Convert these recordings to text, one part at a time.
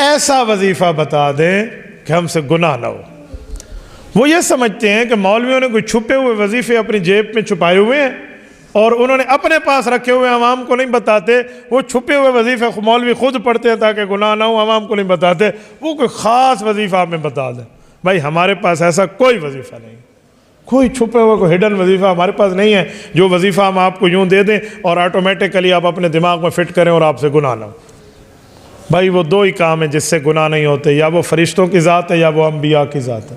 ایسا وظیفہ بتا دیں کہ ہم سے گناہ نہ ہو۔ وہ یہ سمجھتے ہیں کہ مولویوں نے کوئی چھپے ہوئے وظیفے اپنی جیب میں چھپائے ہوئے ہیں اور انہوں نے اپنے پاس رکھے ہوئے عوام کو نہیں بتاتے۔ وہ چھپے ہوئے وظیفے مولوی خود پڑھتے ہیں تاکہ گناہ نہ ہو، عوام کو نہیں بتاتے۔ وہ کوئی خاص وظیفہ آپ میں بتا دیں۔ بھائی ہمارے پاس ایسا کوئی وظیفہ نہیں، کوئی چھپے ہوئے کوئی ہڈن وظیفہ ہمارے پاس نہیں ہے جو وظیفہ ہم آپ کو یوں دے دیں اور آٹومیٹکلی آپ اپنے دماغ میں فٹ کریں اور آپ سے گناہ نہ ہو۔ بھائی وہ دو ہی کام ہیں جس سے گناہ نہیں ہوتے، یا وہ فرشتوں کی ذات ہے یا وہ انبیاء کی ذات ہے۔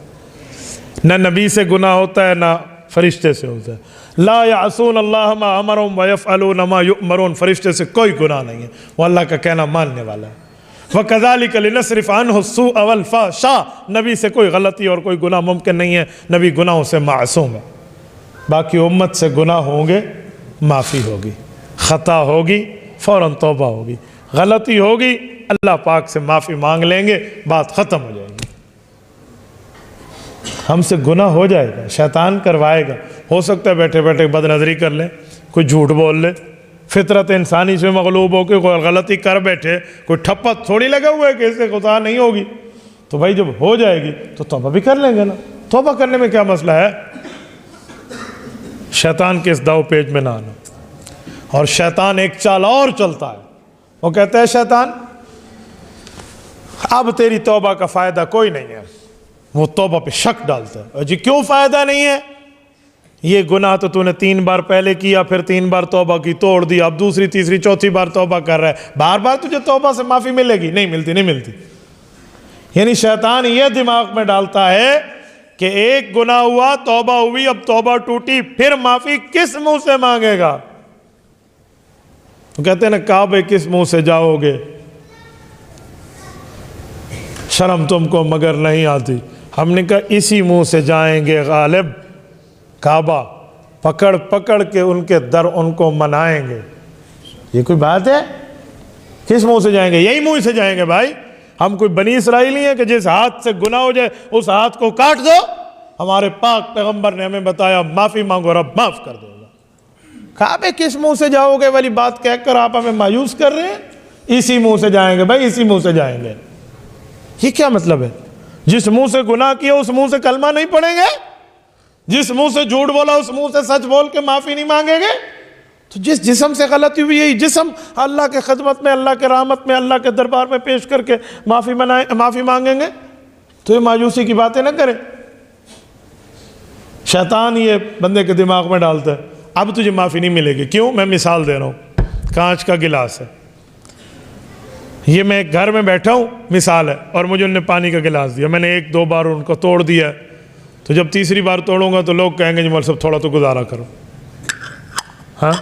نہ نبی سے گناہ ہوتا ہے نہ فرشتے سے ہوتا ہے۔ لا یعصون اللہ ما امرهم ویفعلون ما یؤمرون، فرشتے سے کوئی گناہ نہیں ہے، وہ اللہ کا کہنا ماننے والا ہے۔ وَكَذَلِكَ لِنَصْرِفَ عَنْهُ السُّوءَ وَالْفَحْشَاءَ، نبی سے کوئی غلطی اور کوئی گناہ ممکن نہیں ہے، نبی گناہوں سے معصوم ہے۔ باقی امت سے گناہ ہوں گے، معافی ہوگی، خطا ہوگی فوراً توبہ ہوگی، غلطی ہوگی اللہ پاک سے معافی مانگ لیں گے، بات ختم ہو جائے گی۔ ہم سے گناہ ہو جائے گا، شیطان کروائے گا، ہو سکتا ہے بیٹھے بیٹھے بد نظری کر لیں، کوئی جھوٹ بول لے، فطرت انسانی سے مغلوب ہو کے کوئی غلطی کر بیٹھے، کوئی ٹھپا تھوڑی لگا ہوا ہے کہ اس سے خطا نہیں ہوگی۔ تو بھائی جب ہو جائے گی تو توبہ بھی کر لیں گے نا، توبہ کرنے میں کیا مسئلہ ہے؟ شیطان کے اس داؤ پیج میں نہ آنا۔ اور شیطان ایک چال اور چلتا ہے، وہ کہتا ہے شیطان اب تیری توبہ کا فائدہ کوئی نہیں ہے۔ وہ توبہ پہ شک ڈالتا ہے، جی کیوں فائدہ نہیں ہے؟ یہ گناہ تو نے 3 بار پہلے کیا، پھر 3 بار توبہ کی توڑ دی، اب دوسری تیسری چوتھی بار توبہ کر رہا ہے، بار بار تجھے توبہ سے معافی ملے گی؟ نہیں ملتی، نہیں ملتی۔ یعنی شیطان یہ دماغ میں ڈالتا ہے کہ ایک گناہ ہوا، توبہ ہوئی، اب توبہ ٹوٹی، پھر معافی کس منہ سے مانگے گا؟ وہ کہتے ہیں نا کعبے کس منہ سے جاؤ گے، شرم تم کو مگر نہیں آتی۔ ہم نے کہا اسی منہ سے جائیں گے غالب، کعبہ پکڑ پکڑ کے ان کے در ان کو منائیں گے۔ یہ کوئی بات ہے؟ کس منہ سے جائیں گے؟ یہی منہ سے جائیں گے بھائی۔ ہم کوئی بنی اسرائیلی ہیں کہ جس ہاتھ سے گناہ ہو جائے اس ہاتھ کو کاٹ دو؟ ہمارے پاک پیغمبر نے ہمیں بتایا معافی مانگو رب معاف کر دے گا۔ کعبے کس منہ سے جاؤ گے والی بات کہہ کر آپ ہمیں مایوس کر رہے ہیں؟ اسی منہ سے جائیں گے بھائی، اسی منہ سے جائیں گے۔ یہ کیا مطلب ہے؟ جس منہ سے گناہ کیا اس منہ سے کلمہ نہیں پڑھیں گے؟ جس منہ سے جھوٹ بولا اس منہ سے سچ بول کے معافی نہیں مانگیں گے؟ تو جس جسم سے غلطی ہوئی یہی جسم اللہ کے خدمت میں، اللہ کے رحمت میں، اللہ کے دربار میں پیش کر کے معافی مانگیں گے؟ تو یہ مایوسی کی باتیں نہ کریں۔ شیطان یہ بندے کے دماغ میں ڈالتا ہے اب تجھے معافی نہیں ملے گی۔ کیوں؟ میں مثال دے رہا ہوں، کانچ کا گلاس ہے، یہ میں ایک گھر میں بیٹھا ہوں مثال ہے، اور مجھے انہوں نے پانی کا گلاس دیا، میں نے 1-2 بار ان کو توڑ دیا، تو جب تیسری بار توڑوں گا تو لوگ کہیں گے جی مول صاحب تھوڑا تو گزارا کرو۔ ہاں،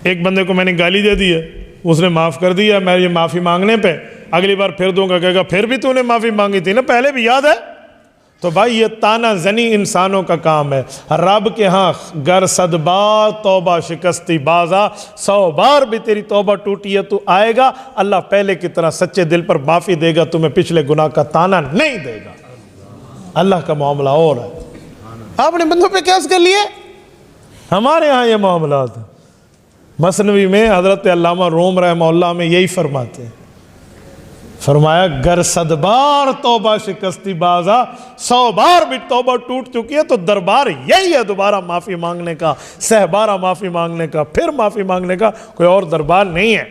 ایک بندے کو میں نے گالی دے دی ہے، اس نے معاف کر دیا، میں یہ معافی مانگنے پہ اگلی بار پھر دوں گا، کہے گا پھر بھی تو نے معافی مانگی تھی نا، پہلے بھی یاد ہے؟ تو بھائی یہ تانا زنی انسانوں کا کام ہے۔ رب کے ہاں گر 100 بار توبہ شکستی بازا، 100 بار بھی تیری توبہ ٹوٹی ہے تو آئے گا، اللہ پہلے کی طرح سچے دل پر معافی دے گا، تمہیں پچھلے گناہ کا تانا نہیں دے گا۔ اللہ کا معاملہ اور ہے۔ آپ نے بندوں پہ قیاس کر لیے؟ ہمارے ہاں یہ معاملات ہیں۔ مثنوی میں حضرت علامہ روم رحمہ اللہ میں یہی فرماتے ہیں، فرمایا گر 100 بار توبہ شکستی بازا، 100 بار بھی توبہ ٹوٹ چکی ہے تو دربار یہی ہے دوبارہ معافی مانگنے کا، 100 بار معافی مانگنے کا، پھر معافی مانگنے کا، کوئی اور دربار نہیں ہے۔